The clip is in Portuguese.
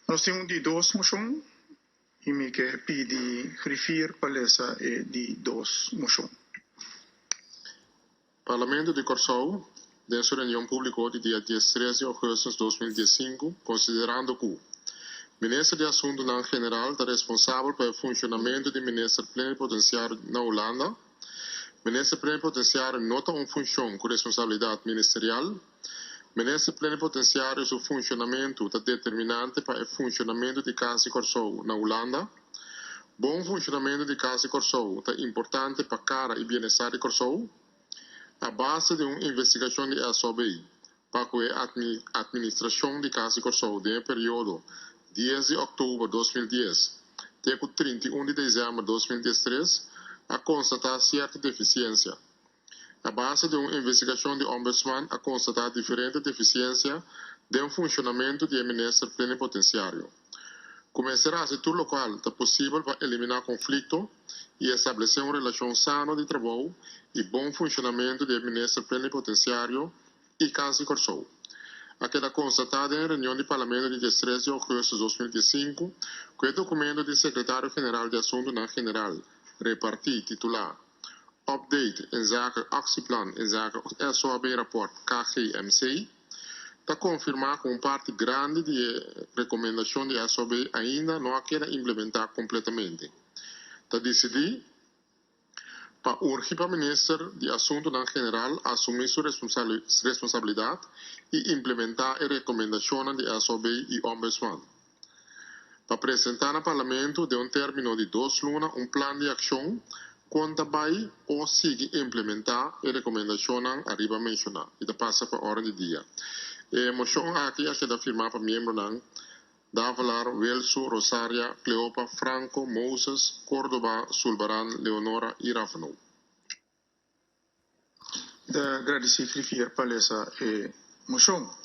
Nós temos de duas moções e me que pedi referir palestra de duas moções. Parlamento de Corsou, em sua reunião pública de dia 13 de agosto de 2015, considerando que o Ministro de Assuntos Não General está responsável pelo funcionamento do Ministro Plenipotenciário na Holanda. O Ministro Plenipotenciário nota uma função com responsabilidade ministerial. O Ministro Plenipotenciário, seu funcionamento está determinante para o funcionamento de Casa Corsou na Holanda. Bom funcionamento de Casa Corsou está importante para a cara e bem-estar de Corsou. A base de uma investigação de SOB para a administração de Casa Corsou no período 10 de outubro de 2010 até 31 de dezembro de 2013 a constatar certa deficiência. A base de uma investigação de Ombudsman a constatar diferente deficiência no funcionamento do Ministro Plenipotenciário. Começará a setor local é possível para eliminar conflito e estabelecer uma relação sana de trabalho e bom funcionamento do Ministro Plenipotenciário e Casa Corsou. Aquela constatada em reunião do Parlamento de 13 de agosto de 2015, com o documento do Secretário-Geral de Assuntos Não General, reparti titular Update em zaken actieplan in zaken SOAB-rapport KGMC, está confirmar que uma parte grande de recomendação de SOAB ainda não queda implementar completamente. Está decidido para urgir para o Ministro de Assuntos Não General assumir sua responsabilidade e implementar as recomendações de SOAB e Ombudsman. Para apresentar no Parlamento, de um término de 2 lunas, um plano de ação quanto vai ou sigue implementar as recomendações arriba mencionar e passa para a hora de dia. A moção aqui é da firmar para membro Davalar, Welso, Rosaria, Cleopa, Franco, Moses, Córdoba, Sulbaran, Leonora e Rafano. Da agradecer referir palestra moção.